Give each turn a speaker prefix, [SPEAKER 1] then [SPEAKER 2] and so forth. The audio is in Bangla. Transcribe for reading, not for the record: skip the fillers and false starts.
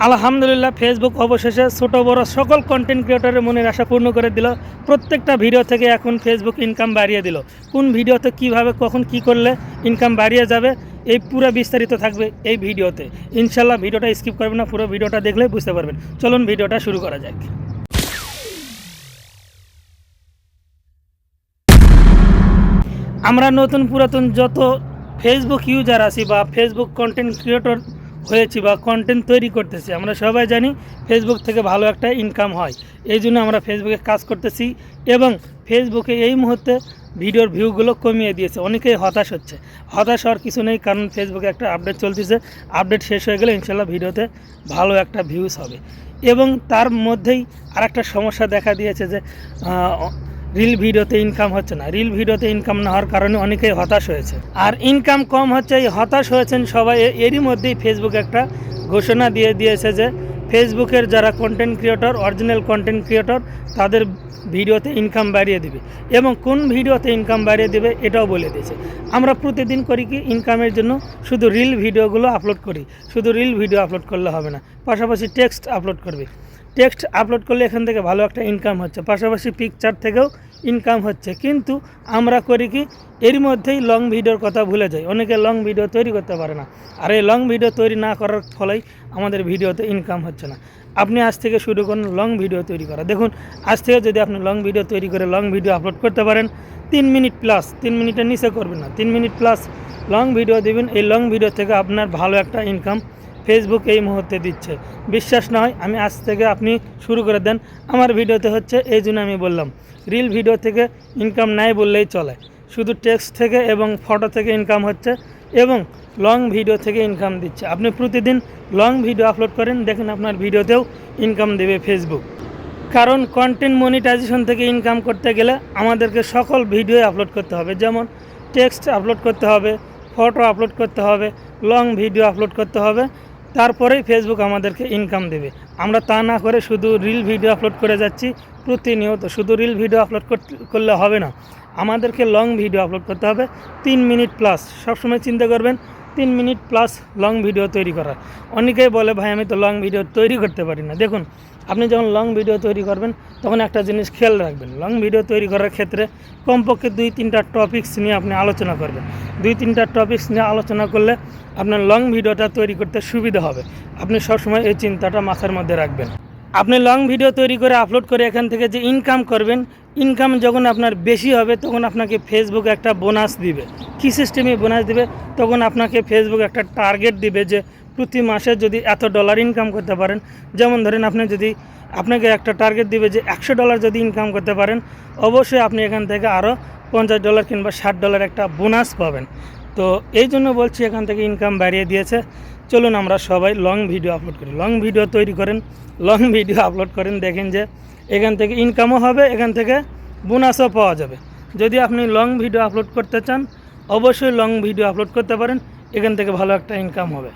[SPEAKER 1] আলহামদুলিল্লাহ, ফেসবুক অবশেষে ছোট বড় সকল কন্টেন্ট ক্রিয়েটরের মনের আশা পূর্ণ করে দিল। প্রত্যেকটা ভিডিও থেকে এখন ফেসবুক ইনকাম বাড়িয়ে দিল। কোন ভিডিওতে কিভাবে কখন কি করলে ইনকাম বাড়িয়ে যাবে এই পুরো বিস্তারিত থাকবে এই ভিডিওতে। ইনশাল্লাহ ভিডিওটা স্কিপ করবেন না, পুরো ভিডিওটা দেখলেই বুঝতে পারবেন। চলুন ভিডিওটা শুরু করা যাক। আমরা নতুন পুরাতন যত ফেসবুক ইউজার আছি বা ফেসবুক কন্টেন্ট ক্রিয়েটর হয়েছি বা কন্টেন্ট তৈরি করতেছি, আমরা সবাই জানি ফেসবুক থেকে ভালো একটা ইনকাম হয়। এই জন্য আমরা ফেসবুকে কাজ করতেছি এবং ফেসবুকে এই মুহূর্তে ভিডিওর ভিউগুলো কমিয়ে দিয়েছে। অনেকেই হতাশ হচ্ছে। হতাশ হওয়ার কিছু নেই, কারণ ফেসবুকে একটা আপডেট চলতেছে। আপডেট শেষ হয়ে গেলে ইনশাল্লাহ ভিডিওতে ভালো একটা ভিউজ হবে। এবং তার মধ্যেই আরেকটা সমস্যা দেখা দিয়েছে যে রিল ভিডিওতে ইনকাম হচ্ছে না। রিল ভিডিওতে ইনকাম না হওয়ার কারণে অনেকেই হতাশ হয়েছে। আর ইনকাম কম হচ্ছে, এই হতাশ হয়েছেন সবাই। এরই মধ্যেই ফেসবুক একটা ঘোষণা দিয়ে দিয়েছে যে ফেসবুকের যারা content creator, original content creator, তাদের ভিডিওতে ইনকাম বাড়িয়ে দিবে। এবং কোন ভিডিওতে ইনকাম বাড়িয়ে দেবে এটাও বলে দিয়েছে। আমরা প্রতিদিন করি কি, ইনকামের জন্য শুধু রিল ভিডিওগুলো আপলোড করি। শুধু রিল ভিডিও আপলোড করলে হবে না, পাশাপাশি টেক্সট আপলোড করবে। টেক্সট আপলোড করলে এখান থেকে ভালো একটা ইনকাম হচ্ছে, পাশাপাশি পিকচার থেকেও ইনকাম হচ্ছে। কিন্তু আমরা করি কি, এর মধ্যেই লং ভিডিওর কথা ভুলে যাই। অনেকে লং ভিডিও তৈরি করতে পারে না, আর এই লং ভিডিও তৈরি না করার ফলেই আমাদের ভিডিওতে ইনকাম হচ্ছে না। আপনি আজ থেকে শুরু করুন লং ভিডিও তৈরি করা। দেখুন, আজ থেকে যদি আপনি লং ভিডিও তৈরি করে লং ভিডিও আপলোড করতে পারেন, 3 মিনিট প্লাস, 3 মিনিটের নিচে করবেন না, 3 মিনিট প্লাস লং ভিডিও দেবেন। এই লং ভিডিও থেকে আপনার ভালো একটা ইনকাম ফেসবুক এই মুহূর্তে দিচ্ছে। বিশ্বাস না হয় আমি আজ থেকে আপনি শুরু করে দেন। আমার ভিডিওতে হচ্ছে, এই জন্য আমি বললাম রিল ভিডিও থেকে ইনকাম নাই বললেই চলে। শুধু টেক্সট থেকে এবং ফটো থেকে ইনকাম হচ্ছে এবং লং ভিডিও থেকে ইনকাম দিচ্ছে। আপনি প্রতিদিন লং ভিডিও আপলোড করেন, দেখেন আপনার ভিডিওতেও ইনকাম দেবে ফেসবুক। কারণ কন্টেন্ট মনিটাইজেশন থেকে ইনকাম করতে গেলে আমাদেরকে সকল ভিডিও আপলোড করতে হবে। যেমন টেক্সট আপলোড করতে হবে, ফটো আপলোড করতে হবে, লং ভিডিও আপলোড করতে হবে, তারপরেই ফেসবুক আমাদেরকে ইনকাম দেবে। আমরা তা না করে শুধু রিল ভিডিও আপলোড করে যাচ্ছি প্রতিনিয়ত। শুধু রিল ভিডিও আপলোড করলে হবে না, আমাদেরকে লং ভিডিও আপলোড করতে হবে 3 মিনিট প্লাস। সবসময় চিন্তা করবেন 3 মিনিট প্লাস লং ভিডিও তৈরি করা। অনেকেই বলে ভাই আমি তো লং ভিডিও তৈরি করতে পারি না। দেখুন, আপনি যখন লং ভিডিও তৈরি করবেন তখন একটা জিনিস খেয়াল রাখবেন। লং ভিডিও তৈরি করার ক্ষেত্রে কমপক্ষে 2-3টা টপিকস নিয়ে আপনি আলোচনা করবেন। 2-3টা টপিকস নিয়ে আলোচনা করলে আপনার লং ভিডিওটা তৈরি করতে সুবিধা হবে। আপনি সবসময় এই চিন্তাটা মাথার মধ্যে রাখবেন। আপনি লং ভিডিও তৈরি করে আপলোড করে এখান থেকে যে ইনকাম করবেন, ইনকাম যখন আপনার বেশি হবে তখন আপনাকে ফেসবুক একটা বোনাস দিবে। কী সিস্টেমে বোনাস দিবে? তখন আপনাকে ফেসবুক একটা টার্গেট দিবে যে প্রতি মাসে যদি এত ডলার ইনকাম করতে পারেন। যেমন ধরেন আপনাকে একটা টার্গেট দিবে যে $100 যদি ইনকাম করতে পারেন, অবশ্যই আপনি এখান থেকে আরও $50 কিংবা $60 একটা বোনাস পাবেন। তো এই জন্য বলছি, এখান থেকে ইনকাম বাড়িয়ে দিয়েছে। চলুন আমরা সবাই লং ভিডিও আপলোড করি, লং ভিডিও তৈরি করেন, লং ভিডিও আপলোড করেন। দেখেন যে এখান থেকে ইনকামও হবে, এখান থেকে বোনাসও পাওয়া যাবে। যদি আপনি লং ভিডিও আপলোড করতে চান, অবশ্যই লং ভিডিও আপলোড করতে পারেন, এখান থেকে ভালো একটা ইনকাম হবে।